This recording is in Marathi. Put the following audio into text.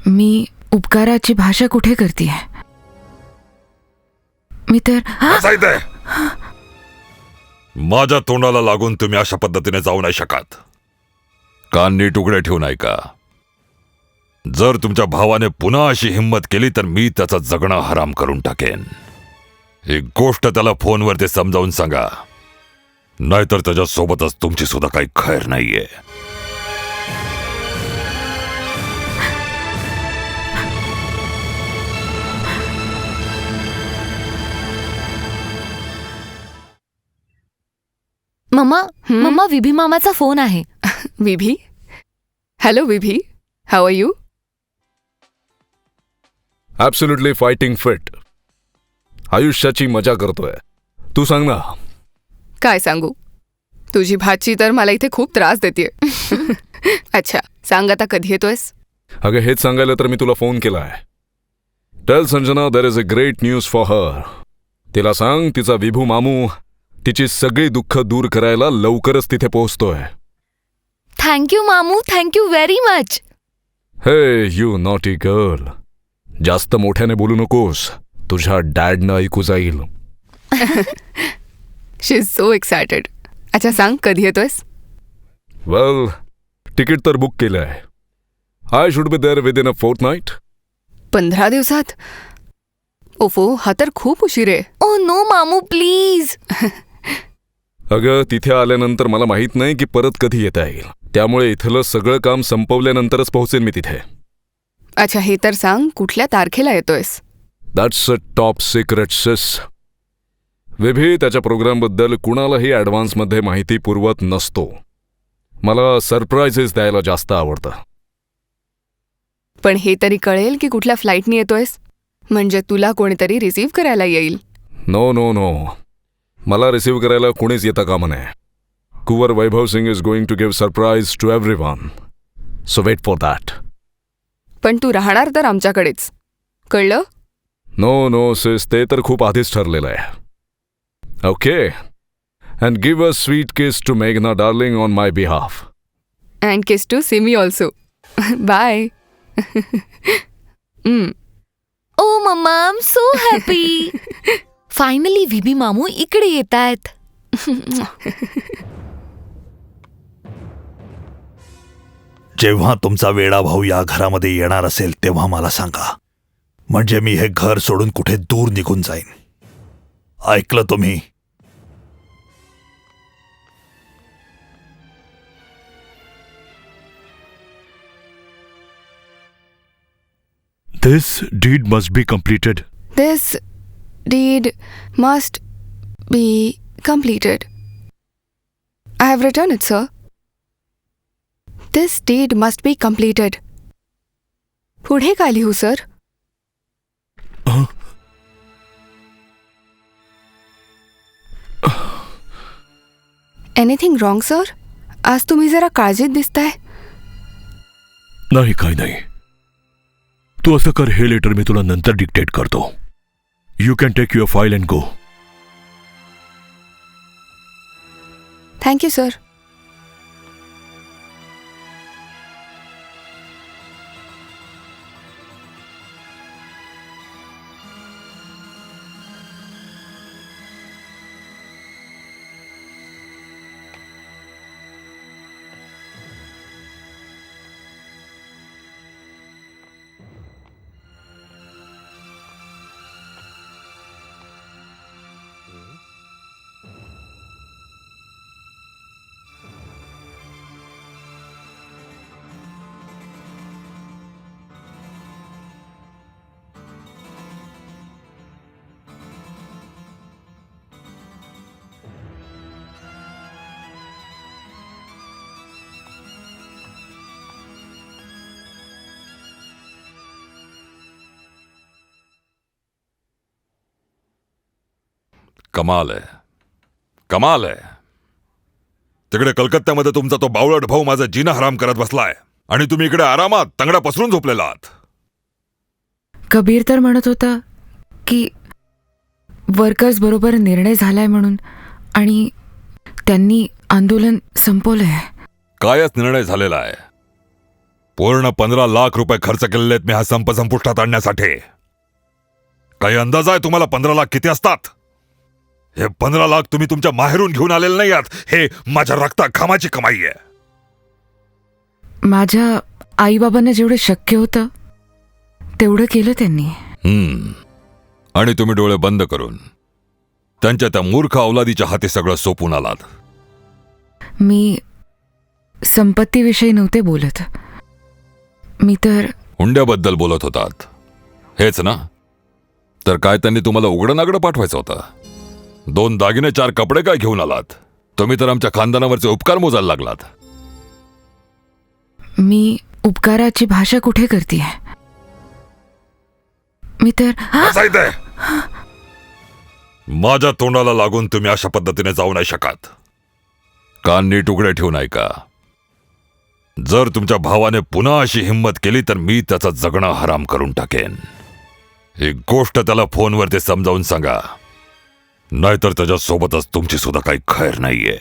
मी उपकाराची भाषा कुठे करतेय? मी तर माझ्या तोंडाला लागून तुम्ही अशा पद्धतीने जाऊ नाही शकत. कान नीट उघडे ठेवून ऐका. जर तुमच्या भावाने पुन्हा अशी हिंमत केली तर मी त्याचं जगणं हराम करून टाकेन. ही गोष्ट त्याला फोनवरती समजावून सांगा, नाहीतर त्याच्यासोबतच तुमची सुद्धा काही खैर नाहीये. मम्मा विभी मामाचा फोन आहे. Vibhi? Hello Vibhi, how are you? Absolutely fighting fit. आयुष्याची मजा करतोय. तू सांग ना. काय सांगू, तुझी भाची तर मला इथे खूप त्रास देतेय. अच्छा सांग आता कधी येतोयस? अगं हेच सांगायला तर मी तुला फोन केलाय. Tell Sanjana there is a great news for her. तिला सांग तिचा विभू मामू तिची सगळी दुःख दूर करायला लवकरच तिथे पोहोचतोय. थँक्यू मामू, thank you very much. Hey you naughty girl, जास्त मोठ्याने बोलू नकोस, तुझ्या डॅडनं ऐकू जाईल. She is so excited. अच्छा सांग कधी येतोयस? वेल, तिकीट तर बुक केलंय. I should be there within a fortnight. 15 दिवसात? ओफो, हा तर खूप उशीर आहे. ओ नो मामू प्लीज. अगं तिथे आल्यानंतर मला माहित नाही की परत कधी येता येईल, त्यामुळे इथलं सगळं काम संपवल्यानंतरच पोहोचेन मी तिथे. अच्छा हे तर सांग कुठल्या तारखेला येतोयस? दॅट्स अ टॉप सिक्रेट सिस. विभी त्याच्या प्रोग्रामबद्दल कुणालाही ॲडव्हान्समध्ये माहिती पुरवत नसतो. मला सरप्राइजेस द्यायला जास्त आवडतं. पण हे तरी कळेल की कुठल्या फ्लाईटनी येतोयस, म्हणजे तुला कोणीतरी रिसीव्ह करायला येईल. नो नो नो, मला रिसीव्ह करायला कोणीच येता कामा नये. Kunwar Vaibhav Singh is going to give surprise to everyone, so wait for that. पण तू राहणार तर आमच्याकडेच, कळलं? नो नो सिस, ते तर खूप आधीच ठरलेलं आहे. Okay, and give a sweet kiss to मेघना darling on my behalf. And kiss to Simi also. Bye. Oh mamma, I am so happy. Finally Vibhi मामू इकडे येत आहेत. जेव्हा तुमचा वेडा भाऊ या घरामध्ये येणार असेल तेव्हा मला सांगा, म्हणजे मी हे घर सोडून कुठे दूर निघून जाईन. ऐकलं तुम्ही? This deed must be completed. This deed must be completed. I have written it, sir. This deed must be completed. पुढे काय लिहू सर? Anything wrong sir? आज तुम्ही जरा काळजीत दिसताय. नाही काही नाही. तू असं कर, हे लेटर मी तुला नंतर डिक्टेट करतो. You can take your file and go. Thank you sir. कमाल आहे, कमाल आहे. तिकडे कलकत्त्यामध्ये तुमचा तो बावळट भाऊ माझा जीना हराम करत बसलाय आणि तुम्ही इकडे आरामात तंगडा पसरून झोपलेला आहात. कबीर तर म्हणत होता की वर्कर्स बरोबर निर्णय झालाय म्हणून, आणि त्यांनी आंदोलन संपवलंय. कायच निर्णय झालेला आहे? पूर्ण 15 लाख रुपये खर्च केलेले आहेत मी हा संप संपुष्टात आणण्यासाठी. काही अंदाज आहे तुम्हाला 15 लाख किती असतात? हे 15 लाख तुम्ही तुमच्या माहेरून घेऊन आलेले नाही आहात. हे माझ्या रक्ता घामाची कमाई आहे. माझ्या आईबाबांना जेवढं शक्य होतं तेवढं केलं त्यांनी. आणि तुम्ही डोळे बंद करून त्यांच्या त्या मूर्ख अवलादीच्या हाती सगळं सोपून आलात. मी संपत्तीविषयी नव्हते बोलत. मी तर हुंड्याबद्दल बोलत होतात, हेच ना? तर काय त्यांनी तुम्हाला उघडं नागडं पाठवायचं होतं? 2 दागिने 4 कपडे काय घेऊन आलात? तुम्ही तर आमच्या खानदानावरचे उपकार मोजायला लागलात. मी उपकाराची भाषा कुठे करतीये? मी तर बसा इथे. माझ्या तोंडाला लागून तुम्ही अशा पद्धतीने जाऊ नाही शकत. कान नीट उघडे ठेवून ऐका. जर तुमच्या भावाने पुन्हा अशी हिंमत केली तर मी त्याचं जगणं हराम करून टाकेन. ही गोष्ट त्याला फोनवरती समजावून सांगा, नाहीतर त्याच्यासोबतच तुमची सुद्धा काही खैर नाहीये.